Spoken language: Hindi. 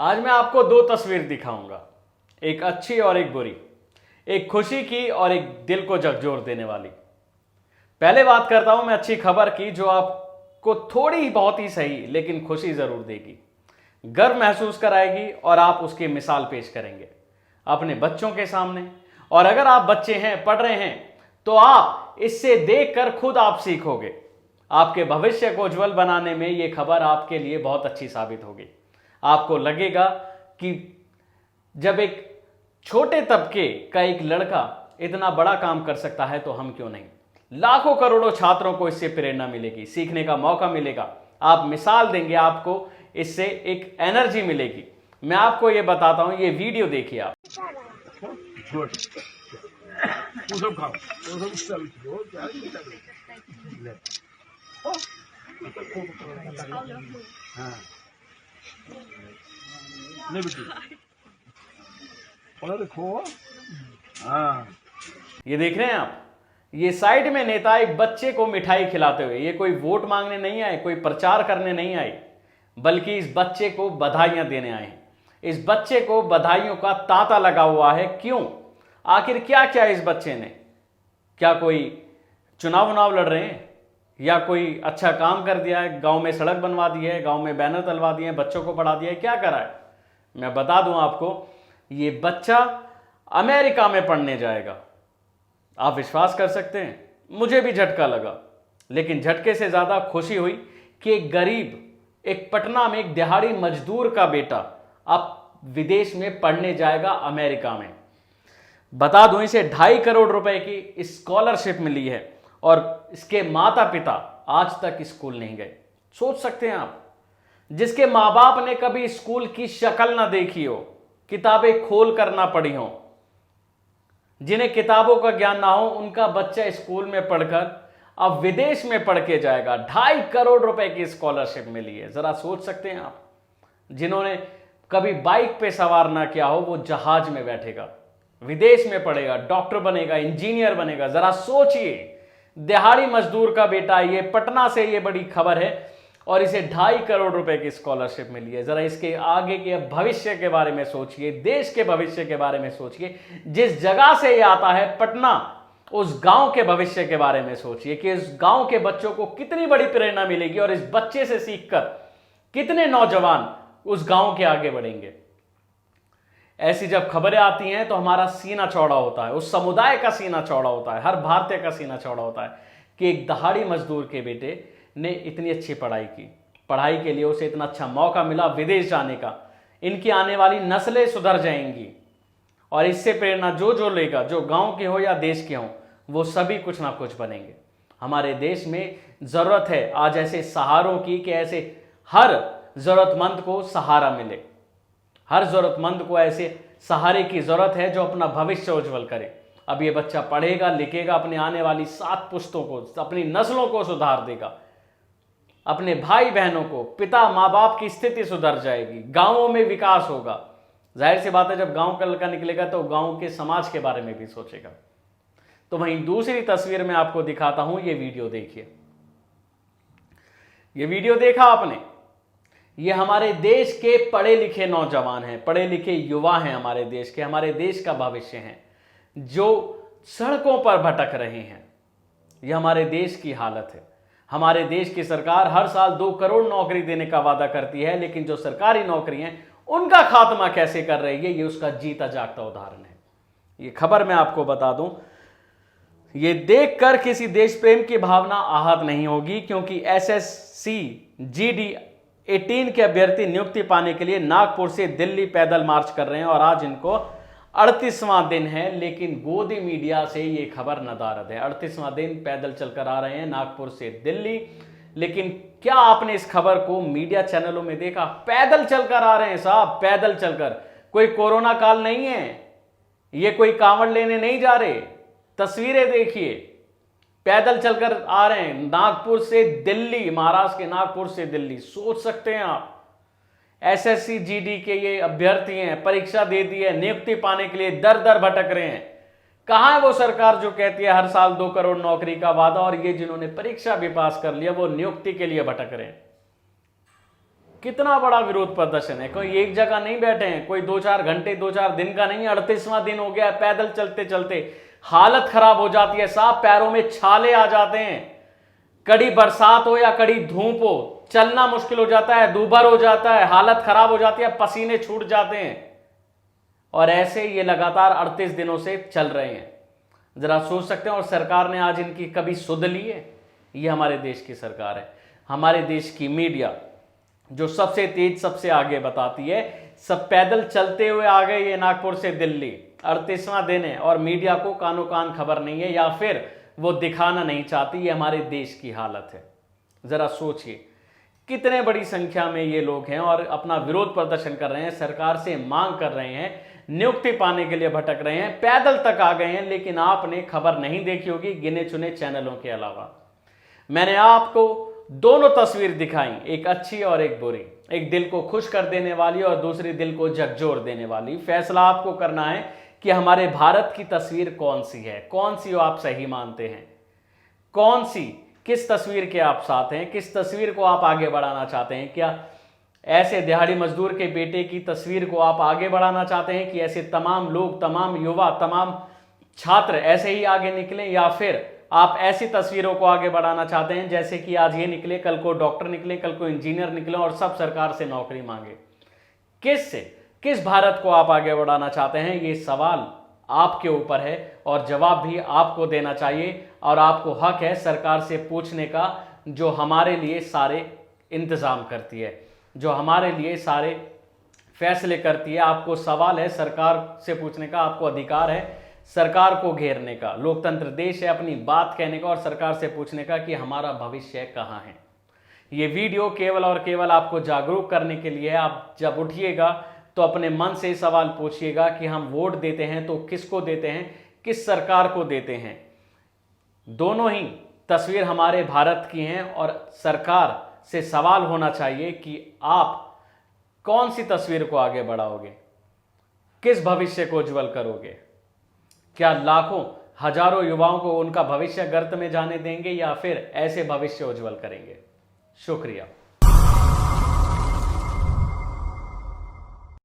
आज मैं आपको दो तस्वीर दिखाऊंगा, एक अच्छी और एक बुरी, एक खुशी की और एक दिल को झकझोर देने वाली। पहले बात करता हूं मैं अच्छी खबर की, जो आपको थोड़ी बहुत ही सही लेकिन खुशी जरूर देगी, गर्व महसूस कराएगी और आप उसकी मिसाल पेश करेंगे अपने बच्चों के सामने। और अगर आप बच्चे हैं, पढ़ रहे हैं, तो आप इससे देखकर खुद आप सीखोगे। आपके भविष्य को उज्जवल बनाने में यह खबर आपके लिए बहुत अच्छी साबित होगी। आपको लगेगा कि जब एक छोटे तबके का एक लड़का इतना बड़ा काम कर सकता है तो हम क्यों नहीं। लाखों करोड़ों छात्रों को इससे प्रेरणा मिलेगी, सीखने का मौका मिलेगा, आप मिसाल देंगे, आपको इससे एक एनर्जी मिलेगी। मैं आपको यह बताता हूं, ये वीडियो देखिए आप। ये देख रहे हैं आप, ये साइड में नेता एक बच्चे को मिठाई खिलाते हुए, ये कोई वोट मांगने नहीं आए, कोई प्रचार करने नहीं आए, बल्कि इस बच्चे को बधाइयां देने आए हैं। इस बच्चे को बधाइयों का तांता लगा हुआ है। क्यों? आखिर क्या क्या इस बच्चे ने, क्या कोई चुनाव लड़ रहे हैं या कोई अच्छा काम कर दिया है, गांव में सड़क बनवा दी है, गांव में बैनर तलवा दिए हैं, बच्चों को पढ़ा दिया है, क्या करा है? मैं बता दूं आपको, ये बच्चा अमेरिका में पढ़ने जाएगा। आप विश्वास कर सकते हैं, मुझे भी झटका लगा, लेकिन झटके से ज्यादा खुशी हुई कि एक गरीब, एक पटना में एक दिहाड़ी मजदूर का बेटा अब विदेश में पढ़ने जाएगा, अमेरिका में। बता दूं, इसे 2.5 करोड़ रुपए की स्कॉलरशिप मिली है और इसके माता पिता आज तक स्कूल नहीं गए। सोच सकते हैं आप, जिसके मां बाप ने कभी स्कूल की शक्ल ना देखी हो, किताबें खोल कर ना पढ़ी हो, जिन्हें किताबों का ज्ञान ना हो, उनका बच्चा स्कूल में पढ़कर अब विदेश में पढ़ के जाएगा। 2.5 करोड़ रुपए की स्कॉलरशिप मिली है। जरा सोच सकते हैं आप, जिन्होंने कभी बाइक पे सवार ना किया हो, वो जहाज में बैठेगा, विदेश में पढ़ेगा, डॉक्टर बनेगा, इंजीनियर बनेगा। जरा सोचिए, दिहाड़ी मजदूर का बेटा, ये पटना से ये बड़ी खबर है और इसे 2.5 करोड़ रुपए की स्कॉलरशिप मिली है। जरा इसके आगे के भविष्य के बारे में सोचिए, देश के भविष्य के बारे में सोचिए। जिस जगह से ये आता है, पटना, उस गांव के भविष्य के बारे में सोचिए कि इस गांव के बच्चों को कितनी बड़ी प्रेरणा मिलेगी और इस बच्चे से सीखकर कितने नौजवान उस गांव के आगे बढ़ेंगे। ऐसी जब खबरें आती हैं तो हमारा सीना चौड़ा होता है, उस समुदाय का सीना चौड़ा होता है, हर भारतीय का सीना चौड़ा होता है कि एक दहाड़ी मजदूर के बेटे ने इतनी अच्छी पढ़ाई की, पढ़ाई के लिए उसे इतना अच्छा मौका मिला विदेश जाने का। इनकी आने वाली नस्लें सुधर जाएंगी और इससे प्रेरणा जो लेगा, जो गांव के हो या देश के हो, वो सभी कुछ ना कुछ बनेंगे। हमारे देश में जरूरत है आज ऐसे सहारों की कि ऐसे हर जरूरतमंद को सहारा मिले। हर जरूरतमंद को ऐसे सहारे की जरूरत है जो अपना भविष्य उज्जवल करे। अब ये बच्चा पढ़ेगा, लिखेगा, अपने आने वाली 7 पुश्तों को, अपनी नस्लों को सुधार देगा, अपने भाई बहनों को, पिता माँ बाप की स्थिति सुधर जाएगी, गांवों में विकास होगा। जाहिर सी बात है, जब गांव का लड़का निकलेगा तो गांव के समाज के बारे में भी सोचेगा। तो वहीं दूसरी तस्वीर में आपको दिखाता हूं, ये वीडियो देखिए। ये वीडियो देखा आपने? ये हमारे देश के पढ़े लिखे नौजवान हैं, पढ़े लिखे युवा हैं, हमारे देश के, हमारे देश का भविष्य हैं, जो सड़कों पर भटक रहे हैं। यह हमारे देश की हालत है। हमारे देश की सरकार हर साल 2 करोड़ नौकरी देने का वादा करती है, लेकिन जो सरकारी नौकरी हैं उनका खात्मा कैसे कर रही है, ये उसका जीता जागता उदाहरण है। ये खबर मैं आपको बता दूं, ये देखकर किसी देश प्रेम की भावना आहत नहीं होगी, क्योंकि एसएससी जीडी 18 के अभ्यर्थी नियुक्ति पाने के लिए नागपुर से दिल्ली पैदल मार्च कर रहे हैं और आज इनको 38वां दिन है। लेकिन गोदी मीडिया से ये खबर नदारद है। 38वां दिन पैदल चलकर आ रहे हैं नागपुर से दिल्ली। लेकिन क्या आपने इस खबर को मीडिया चैनलों में देखा? पैदल चलकर आ रहे हैं साहब, पैदल चलकर। कोई कोरोना काल नहीं है, ये कोई कांवड़ लेने नहीं जा रहे। तस्वीरें देखिए, पैदल चलकर आ रहे हैं नागपुर से दिल्ली, महाराष्ट्र के नागपुर से दिल्ली। सोच सकते हैं आप, एसएससी जीडी के ये अभ्यर्थी हैं, परीक्षा दे दी है, नियुक्ति पाने के लिए दर दर भटक रहे हैं। कहां है वो सरकार जो कहती है हर साल 2 करोड़ नौकरी का वादा, और ये जिन्होंने परीक्षा भी पास कर लिया वो नियुक्ति के लिए भटक रहे हैं। कितना बड़ा विरोध प्रदर्शन है, कोई एक जगह नहीं बैठे हैं, कोई 2-4 घंटे 2-4 दिन का नहीं, 38वां दिन हो गया है। पैदल चलते चलते हालत खराब हो जाती है, साफ पैरों में छाले आ जाते हैं। कड़ी बरसात हो या कड़ी धूप हो, चलना मुश्किल हो जाता है, दूभर हो जाता है, हालत खराब हो जाती है, पसीने छूट जाते हैं। और ऐसे ये लगातार 38 दिनों से चल रहे हैं। जरा सोच सकते हैं। और सरकार ने आज इनकी कभी सुध ली है? ये हमारे देश की सरकार है, हमारे देश की मीडिया जो सबसे तेज सबसे आगे बताती है। सब पैदल चलते हुए आ गए ये नागपुर से दिल्ली, 38वां दिन है और मीडिया को कानो कान खबर नहीं है, या फिर वो दिखाना नहीं चाहती। ये हमारे देश की हालत है। जरा सोचिए कितने बड़ी संख्या में ये लोग हैं और अपना विरोध प्रदर्शन कर रहे हैं, सरकार से मांग कर रहे हैं, नियुक्ति पाने के लिए भटक रहे हैं, पैदल तक आ गए हैं। लेकिन आपने खबर नहीं देखी होगी गिने चुने चैनलों के अलावा। मैंने आपको दोनों तस्वीर दिखाई, एक अच्छी और एक बुरी, एक दिल को खुश कर देने वाली और दूसरी दिल को झकझोर देने वाली। फैसला आपको करना है कि हमारे भारत की तस्वीर कौन सी है, कौन सी आप सही मानते हैं, कौन सी, किस तस्वीर के आप साथ हैं, किस तस्वीर को आप आगे बढ़ाना चाहते हैं। क्या ऐसे दिहाड़ी मजदूर के बेटे की तस्वीर को आप आगे बढ़ाना चाहते हैं कि ऐसे तमाम लोग, तमाम युवा, तमाम छात्र ऐसे ही आगे निकलें, या फिर आप ऐसी तस्वीरों को आगे बढ़ाना चाहते हैं जैसे कि आज ये निकले, कल को डॉक्टर निकले, कल को इंजीनियर निकले और सब सरकार से नौकरी मांगे। किस भारत को आप आगे बढ़ाना चाहते हैं? ये सवाल आपके ऊपर है और जवाब भी आपको देना चाहिए। और आपको हक है सरकार से पूछने का, जो हमारे लिए सारे इंतजाम करती है, जो हमारे लिए सारे फैसले करती है। आपको सवाल है सरकार से पूछने का, आपको अधिकार है सरकार को घेरने का। लोकतंत्र देश है, अपनी बात कहने का और सरकार से पूछने का कि हमारा भविष्य कहाँ है। ये वीडियो केवल और केवल आपको जागरूक करने के लिए है। आप जब उठिएगा तो अपने मन से सवाल पूछिएगा कि हम वोट देते हैं तो किसको देते हैं, किस सरकार को देते हैं। दोनों ही तस्वीर हमारे भारत की हैं और सरकार से सवाल होना चाहिए कि आप कौन सी तस्वीर को आगे बढ़ाओगे, किस भविष्य को उज्जवल करोगे। क्या लाखों हजारों युवाओं को उनका भविष्य गर्त में जाने देंगे या फिर ऐसे भविष्य उज्जवल करेंगे? शुक्रिया।